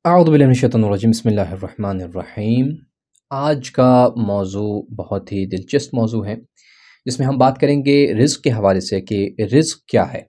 अऊज़ु बिल्लाहि मिनश्शैतानिर्रजीम बिस्मिल्लाहिर्रहमानिर्रहीम। आज का मौजू बहुत ही दिलचस्प मौजू है, जिसमें हम बात करेंगे रिज़्क़ के हवाले से कि रिज़्क़ क्या है।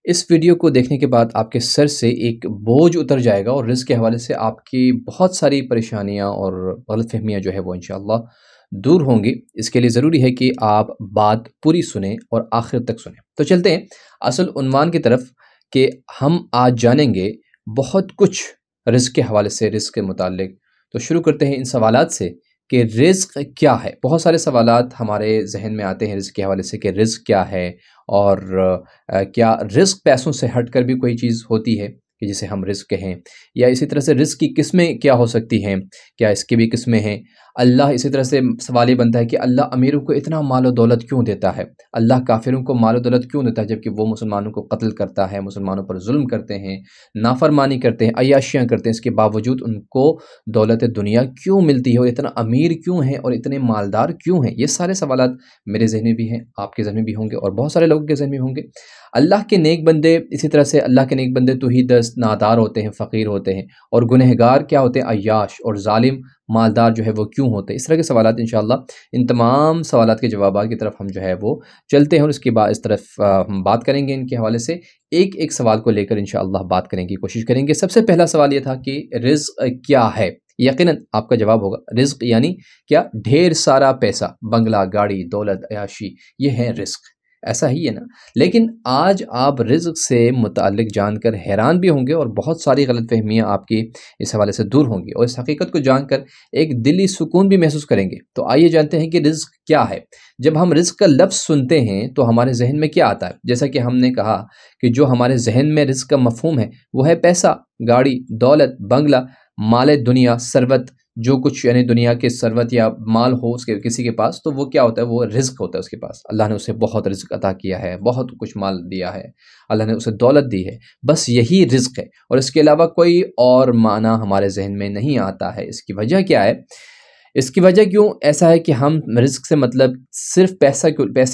इस वीडियो को देखने के बाद आपके सर से एक बोझ उतर जाएगा और रिज़्क़ के हवाले से आपकी बहुत सारी परेशानियाँ और गलतफ़हमियाँ जो है वो इंशाअल्लाह दूर होंगी। इसके लिए ज़रूरी है कि आप बात पूरी सुनें और आखिर तक सुनें। तो चलते हैं असल उन्वान की तरफ कि हम आज जानेंगे बहुत कुछ रिज़्क़ के हवाले से, रिज़्क़ के मुताल्लिक़। तो शुरू करते हैं इन सवालात से कि रिज़्क़ क्या है? बहुत सारे सवालात हमारे ज़हन में आते हैं रिज़्क़ के हवाले से कि रिज़्क़ क्या है और क्या रिज़्क़ पैसों से हटकर भी कोई चीज़ होती है कि जिसे हम रिज़्क़ कहें? या इसी तरह से रिज़्क़ की किस्में क्या हो सकती हैं? क्या इसकी भी किस्में हैं? अल्लाह इसी तरह से सवाल ये बनता है कि अल्लाह अमीरों को इतना माल और दौलत क्यों देता है? अल्लाह काफ़िरों को माल और दौलत क्यों देता है जबकि वो मुसलमानों को कत्ल करता है, मुसलमानों पर ज़ुल्म करते हैं, नाफ़रमानी करते हैं, अय्याशियाँ करते हैं, इसके बावजूद उनको दौलत दुनिया क्यों मिलती है और इतना अमीर क्यों हैं और इतने मालदार क्यों हैं? ये सारे सवालात मेरे ज़हन में भी हैं, आपके ज़हन में भी होंगे और बहुत सारे लोगों के ज़हन में होंगे। अल्लाह के नेक बंदे इसी तरह से अल्लाह के नेक बंदे तौहीदस्त नादार होते हैं, फ़कीर होते हैं और गुनहगार क्या होते हैं? अय्याश और ज़ालिम मालदार जो है वो क्यों होते हैं? इस तरह के सवालात इंशाअल्लाह इन तमाम सवालात के जवाबात की तरफ हम जो है वो चलते हैं और उसके बाद इस तरफ हम बात करेंगे इनके हवाले से। एक-एक सवाल को लेकर इंशाअल्लाह बात करने की कोशिश करेंगे। सबसे पहला सवाल ये था कि रिज़्क़ क्या है? यकीनन आपका जवाब होगा रिज़्क़ यानी क्या? ढेर सारा पैसा, बंगला, गाड़ी, दौलत, अय्याशी, ये है रिज़्क़। ऐसा ही है ना? लेकिन आज आप रिज़्क़ से मुताल्लिक़ जानकर हैरान भी होंगे और बहुत सारी गलतफ़हमियाँ आपकी इस हवाले से दूर होंगी और इस हकीकत को जानकर एक दिली सुकून भी महसूस करेंगे। तो आइए जानते हैं कि रिज़्क़ क्या है? जब हम रिज़्क़ का लफ्ज़ सुनते हैं तो हमारे ज़हन में क्या आता है? जैसा कि हमने कहा कि जो हमारे ज़हन में रिज़्क़ का मफ़हूम है वो है पैसा, गाड़ी, दौलत, बंगला, माल दुनिया, सरवत, जो कुछ यानी दुनिया के सरवत या माल हो उसके किसी के पास तो वो क्या होता है? वो रिज़्क़ होता है उसके पास। अल्लाह ने उसे बहुत रिज़्क़ अता किया है, बहुत कुछ माल दिया है, अल्लाह ने उसे दौलत दी है। बस यही रिज़्क़ है और इसके अलावा कोई और माना हमारे ज़हन में नहीं आता है। इसकी वजह क्या है? इसकी वजह क्यों ऐसा है कि हम रिज़्क़ से मतलब सिर्फ़ पैसे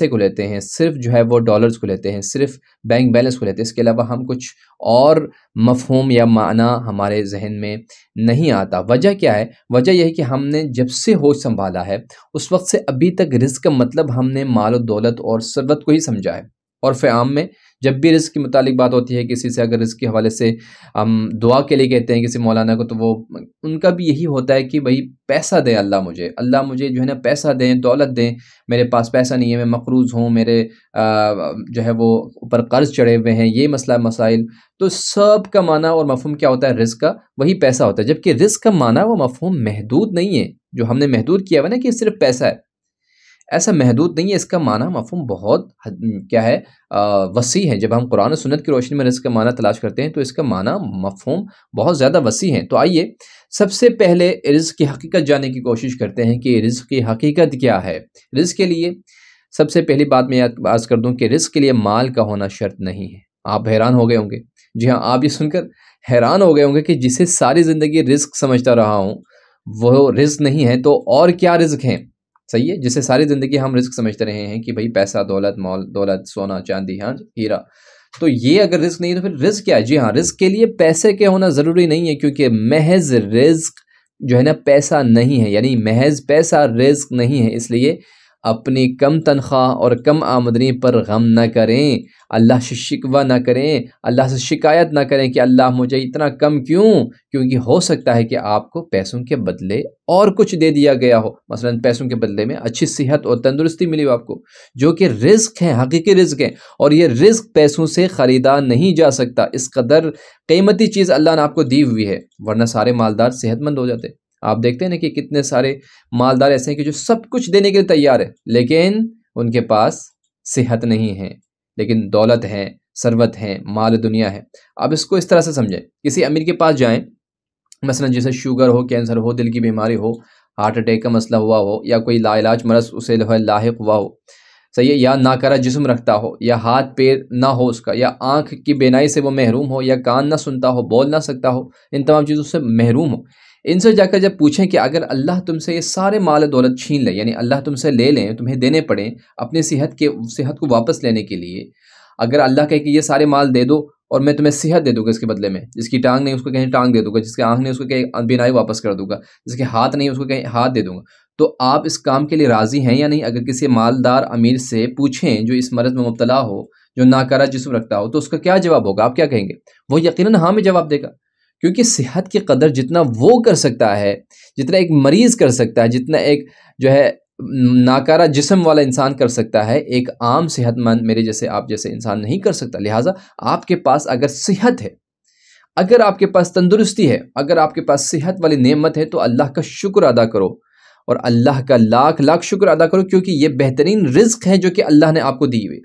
को लेते हैं, सिर्फ़ जो है वो डॉलर्स को लेते हैं, सिर्फ़ बैंक बैलेंस को लेते हैं। इसके अलावा हम कुछ और मफ़हूम या माना हमारे ज़हन में नहीं आता। वजह क्या है? वजह यह है कि हमने जब से होश संभाला है, उस वक़्त से अभी तक रिज़्क़ का मतलब हमने माल और दौलत और सरवत को ही समझा है। और आम में जब भी रिज़्क़ के मुतालिक बात होती है, किसी से अगर रिज़्क़ के हवाले से हम दुआ के लिए कहते हैं किसी मौलाना को, तो वो उनका भी यही होता है कि भई पैसा दे अल्लाह मुझे जो है ना पैसा दें, दौलत दें। मेरे पास पैसा नहीं है, मैं मक़रूज़ हूँ, मेरे जो है वो ऊपर कर्ज़ चढ़े हुए हैं, ये मसला मसाइल। तो सब का माना और मफ़हूम क्या होता है रिज़्क़ का? वही पैसा होता है। जबकि रिज़्क़ का माना व मफ़हूम महदूद नहीं है, जो हमने महदूद किया हुआ है ना कि सिर्फ़ पैसा है। ऐसा महदूद नहीं है, इसका माना मफ़हूम बहुत क्या है वसी है। जब हम कुरान और सुन्नत की रोशनी में रिज़्क़ का माना तलाश करते हैं तो इसका माना मफ़हूम बहुत ज़्यादा वसी है। तो आइए सबसे पहले रिज़्क़ की हकीकत जानने की कोशिश करते हैं कि रिज़्क़ की हकीकत क्या है। रिज़्क़ के लिए सबसे पहली बात मैं अर्ज़ कर दूँ कि रिज़्क़ के लिए माल का होना शर्त नहीं है। आप हैरान हो गए होंगे। जी हाँ, आप ये सुनकर हैरान हो गए होंगे कि जिसे सारी ज़िंदगी रिज़्क़ समझता रहा हूँ, वो रिज़्क़ नहीं है तो और क्या रिज़्क़ है? सही है, जिसे सारी ज़िंदगी हम रिज़्क़ समझते रहे हैं कि भई पैसा, दौलत, माल दौलत, सोना, चांदी, हाँ, हीरा। तो ये अगर रिज़्क़ नहीं है तो फिर रिज़्क़ क्या है? जी हाँ, रिज़्क़ के लिए पैसे के होना ज़रूरी नहीं है, क्योंकि महज़ रिज़्क़ जो है ना पैसा नहीं है, यानी महज़ पैसा रिज़्क़ नहीं है। इसलिए अपनी कम तनख्वाह और कम आमदनी पर गम न करें, अल्लाह से शिकवा ना करें, अल्लाह से शिकायत ना करें कि अल्लाह मुझे इतना कम क्यों? क्योंकि हो सकता है कि आपको पैसों के बदले और कुछ दे दिया गया हो। मसलन पैसों के बदले में अच्छी सेहत और तंदुरुस्ती मिली हो आपको, जो कि रिज़्क़ है, हकीकी रिज़्क़ है और ये रिज़्क़ पैसों से ख़रीदा नहीं जा सकता। इस कदर कीमती चीज़ अल्लाह ने आपको दी हुई है, वरना सारे मालदार सेहतमंद हो जाते। आप देखते हैं ना कि कितने सारे मालदार ऐसे हैं कि जो सब कुछ देने के लिए तैयार है, लेकिन उनके पास सेहत नहीं है, लेकिन दौलत है, सरवत है, माल दुनिया है। अब इसको इस तरह से समझें, किसी अमीर के पास जाएं, मसलन जैसे शुगर हो, कैंसर हो, दिल की बीमारी हो, हार्ट अटैक का मसला हुआ हो, या कोई लाइलाज मरज़ उसे लाहिक हुआ हो, सही है, या नाकारा जिस्म रखता हो, या हाथ पैर ना हो उसका, या आँख की बीनाई से वो महरूम हो, या कान ना सुनता हो, बोल ना सकता हो, इन तमाम चीज़ों से महरूम हो। इनसे जाकर जब पूछें कि अगर अल्लाह तुमसे ये सारे माल दौलत छीन ले, यानी अल्लाह तुमसे ले लें, तुम्हें देने पड़ें अपनी सेहत को वापस लेने के लिए, अगर अल्लाह कहे कि ये सारे माल दे दो और मैं तुम्हें सेहत दे दूंगा इसके बदले में। जिसकी टांग नहीं उसको कहीं टांग दे दूंगा, जिसके आंख नहीं उसको कहीं बीनाई वापस कर दूंगा, जिसके हाथ नहीं उसको कहीं हाथ दे दूंगा। तो आप इस काम के लिए राजी हैं या नहीं? अगर किसी मालदार अमीर से पूछें जो इस मर्ज में मुब्तला हो, जो नाकारा जिस्म रखता हो, तो उसका क्या जवाब होगा? आप क्या कहेंगे? वो यकीनन हाँ में जवाब देगा, क्योंकि सेहत की कदर जितना वो कर सकता है, जितना एक मरीज कर सकता है, जितना एक जो है नाकारा जिस्म वाला इंसान कर सकता है, एक आम सेहतमंद मेरे जैसे आप जैसे इंसान नहीं कर सकता। लिहाजा आपके पास अगर सेहत है, अगर आपके पास तंदुरुस्ती है, अगर आपके पास सेहत वाली नेमत है, तो अल्लाह का शुक्र अदा करो और अल्लाह का लाख लाख शुक्र अदा करो, क्योंकि ये बेहतरीन रिज्क है जो कि अल्लाह ने आपको दी हुई है।